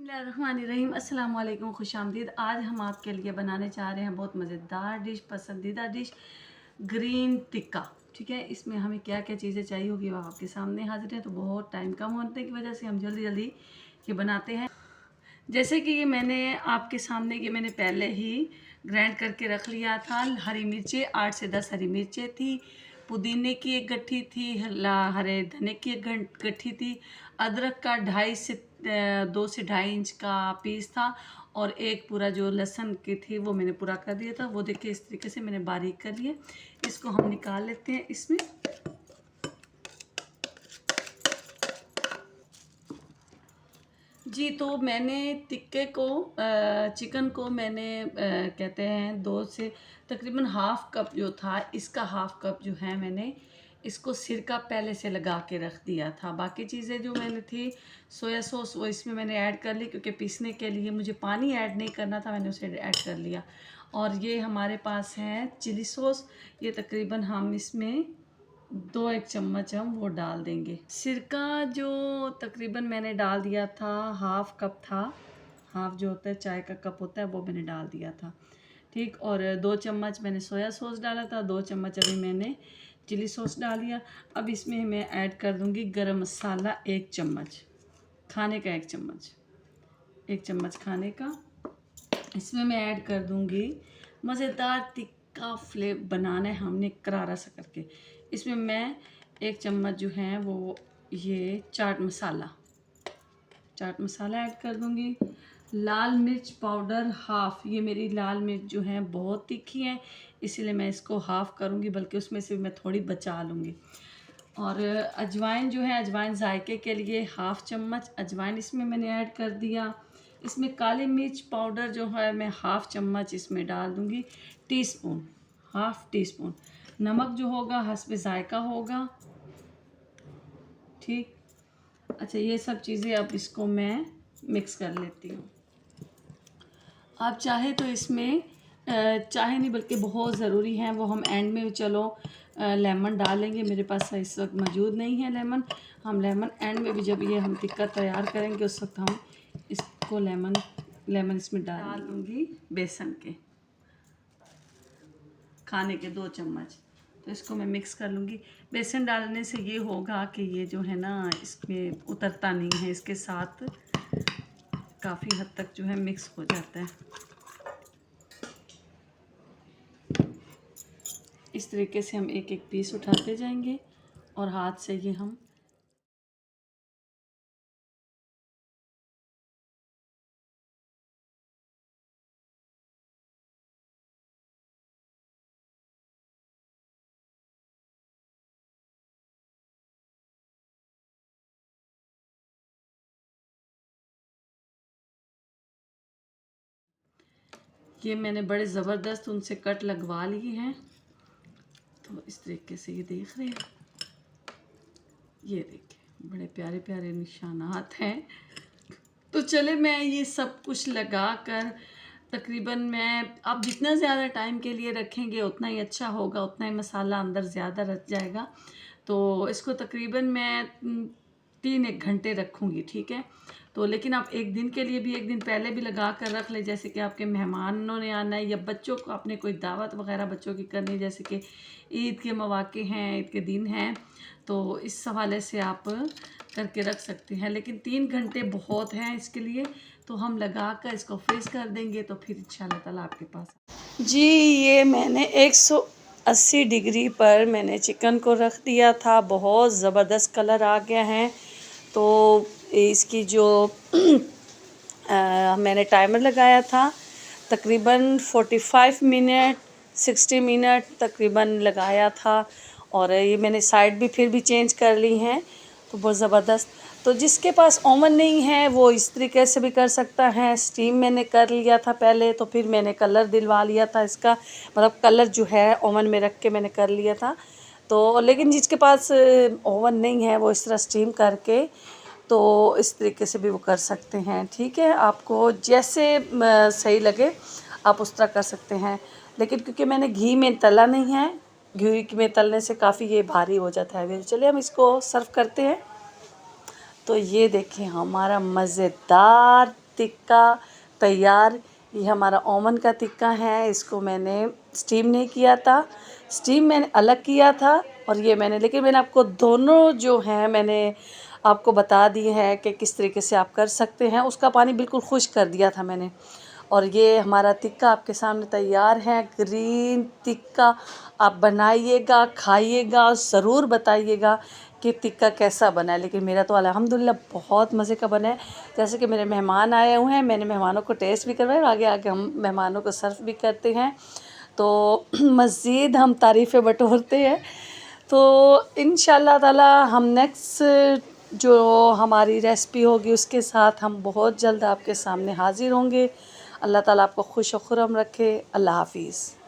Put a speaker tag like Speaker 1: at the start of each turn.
Speaker 1: बिस्मिल्लाहिर्रहमानिर्रहीम। अस्सलाम वालेकुम, खुशामदीद। आज हम आपके लिए बनाने जा रहे हैं बहुत मज़ेदार डिश, पसंदीदा डिश, ग्रीन टिक्का। ठीक है, इसमें हमें क्या क्या चीज़ें चाहिए होगी वो आपके सामने हाजिर है। तो बहुत टाइम कम होने की वजह से हम जल्दी जल्दी ये बनाते हैं। जैसे कि ये मैंने आपके सामने ये मैंने पहले ही ग्राइंड करके रख लिया था। हरी मिर्चें 8 से 10 हरी मिर्चें थी, पुदीने की एक गट्ठी थी, हरे धने की एक गट्ठी थी, अदरक का 2 से ढाई इंच का पीस था, और एक पूरा जो लहसुन की थी वो मैंने पूरा कर दिया था। वो देखिए इस तरीके से मैंने बारीक कर लिया। इसको हम निकाल लेते हैं इसमें। जी, तो मैंने टिक्के को चिकन को मैंने कहते हैं 2 से तकरीबन हाफ़ कप जो था, इसका हाफ़ कप जो है मैंने इसको सिरका पहले से लगा के रख दिया था। बाकी चीज़ें जो मैंने थी, सोया सॉस वो इसमें मैंने ऐड कर ली, क्योंकि पीसने के लिए मुझे पानी ऐड नहीं करना था, मैंने उसे ऐड कर लिया। और ये हमारे पास है चिली सॉस, ये तकरीबन हम इसमें 2 एक चम्मच हम वो डाल देंगे। सिरका जो तकरीबन मैंने डाल दिया था, हाफ़ कप था। हाफ़ जो होता है चाय का कप होता है वो मैंने डाल दिया था। ठीक, और 2 चम्मच मैंने सोया सॉस डाला था, 2 चम्मच अभी मैंने चिली सॉस डाल दिया। अब इसमें मैं ऐड कर दूँगी गरम मसाला 1 चम्मच, खाने का 1 चम्मच, 1 चम्मच खाने का। इसमें मैं ऐड कर दूँगी मज़ेदार तिक्का बनाना है हमने करारा सा करके। इसमें मैं 1 चम्मच जो है वो ये चाट मसाला ऐड कर दूँगी। लाल मिर्च पाउडर हाफ़, ये मेरी लाल मिर्च जो है बहुत तीखी है, इसीलिए मैं इसको हाफ़ करूँगी, बल्कि उसमें से मैं थोड़ी बचा लूँगी। और अजवाइन जो है, अजवाइन जायके के लिए हाफ़ चम्मच अजवाइन इसमें मैंने ऐड कर दिया। इसमें काली मिर्च पाउडर जो है मैं हाफ़ चम्मच इसमें डाल दूँगी, टीस्पून, हाफ़ टी स्पून। नमक जो होगा हस्बे ज़ायका होगा। ठीक, अच्छा ये सब चीज़ें अब इसको मैं मिक्स कर लेती हूँ। आप चाहे तो इसमें चाहे नहीं बल्कि बहुत ज़रूरी है वो हम एंड में चलो लेमन डालेंगे। मेरे पास इस वक्त मौजूद नहीं है लेमन। हम लेमन एंड में भी जब ये हम टिक्का तैयार करेंगे उस वक्त हम इसको लेमन इसमें डाल दूँगी। बेसन के खाने के 2 चम्मच, तो इसको मैं मिक्स कर लूँगी। बेसन डालने से ये होगा कि ये जो है ना इसमें उतरता नहीं है, इसके साथ काफ़ी हद तक जो है मिक्स हो जाता है। इस तरीके से हम एक एक पीस उठाते जाएंगे और हाथ से ये हम ये मैंने बड़े ज़बरदस्त उनसे कट लगवा लिए हैं। तो इस तरीके से ये देख रहे हैं, ये देखिए बड़े प्यारे प्यारे निशानात हैं। तो चले मैं ये सब कुछ लगा कर तकरीबन मैं, आप जितना ज़्यादा टाइम के लिए रखेंगे उतना ही अच्छा होगा, उतना ही मसाला अंदर ज़्यादा रच जाएगा। तो इसको तकरीबन मैं 3-1 घंटे रखूँगी। ठीक है, तो लेकिन आप एक दिन के लिए भी एक दिन पहले भी लगा कर रख लें, जैसे कि आपके मेहमानों ने आना है या बच्चों को आपने कोई दावत वगैरह बच्चों की करनी है, जैसे कि ईद के मौके हैं, ईद के दिन हैं, तो इस हवाले से आप करके रख सकते हैं। लेकिन 3 घंटे बहुत हैं इसके लिए, तो हम लगा कर इसको फ्रीज़ कर देंगे, तो फिर इंशाल्लाह ताला आपके पास। जी, ये मैंने 180 डिग्री पर मैंने चिकन को रख दिया था। बहुत ज़बरदस्त कलर आ गया है। तो इसकी जो मैंने टाइमर लगाया था तकरीबन 45 मिनट 60 मिनट तकरीबन लगाया था, और ये मैंने साइड भी फिर भी चेंज कर ली हैं। तो बहुत ज़बरदस्त। तो जिसके पास ओवन नहीं है वो इस तरीके से भी कर सकता है। स्टीम मैंने कर लिया था पहले, तो फिर मैंने कलर दिलवा लिया था इसका, मतलब कलर जो है ओवन में रख के मैंने कर लिया था। तो लेकिन जिसके पास ओवन नहीं है वो इस तरह स्टीम करके तो इस तरीके से भी वो कर सकते हैं। ठीक है, आपको जैसे सही लगे आप उस तरह कर सकते हैं। लेकिन क्योंकि मैंने घी में तला नहीं है, घी में तलने से काफ़ी ये भारी हो जाता है। चलिए हम इसको सर्व करते हैं। तो ये देखिए हमारा मज़ेदार टिक्का तैयार। ये हमारा ओवन का टिक्का है, इसको मैंने स्टीम नहीं किया था, स्टीम मैंने अलग किया था और ये मैंने, लेकिन मैंने आपको दोनों जो हैं मैंने आपको बता दिए हैं कि किस तरीके से आप कर सकते हैं। उसका पानी बिल्कुल खुश्क कर दिया था मैंने। और ये हमारा टिक्का आपके सामने तैयार है, ग्रीन टिक्का। आप बनाइएगा, खाइएगा, ज़रूर बताइएगा कि टिक्का कैसा बना है। लेकिन मेरा तो अल्हम्दुलिल्लाह बहुत मज़े का बना है। जैसे कि मेरे मेहमान आए हुए हैं, मैंने मेहमानों को टेस्ट भी करवाया, आगे आगे हम मेहमानों को सर्व भी करते हैं, तो मज़ीद हम तारीफ़ें बटोरते हैं। तो इंशाअल्लाह ताला हम नेक्स्ट जो हमारी रेसिपी होगी उसके साथ हम बहुत जल्द आपके सामने हाज़िर होंगे। अल्लाह ताला आपको खुश व खुर्रम रखे। अल्लाह हाफ़िज़।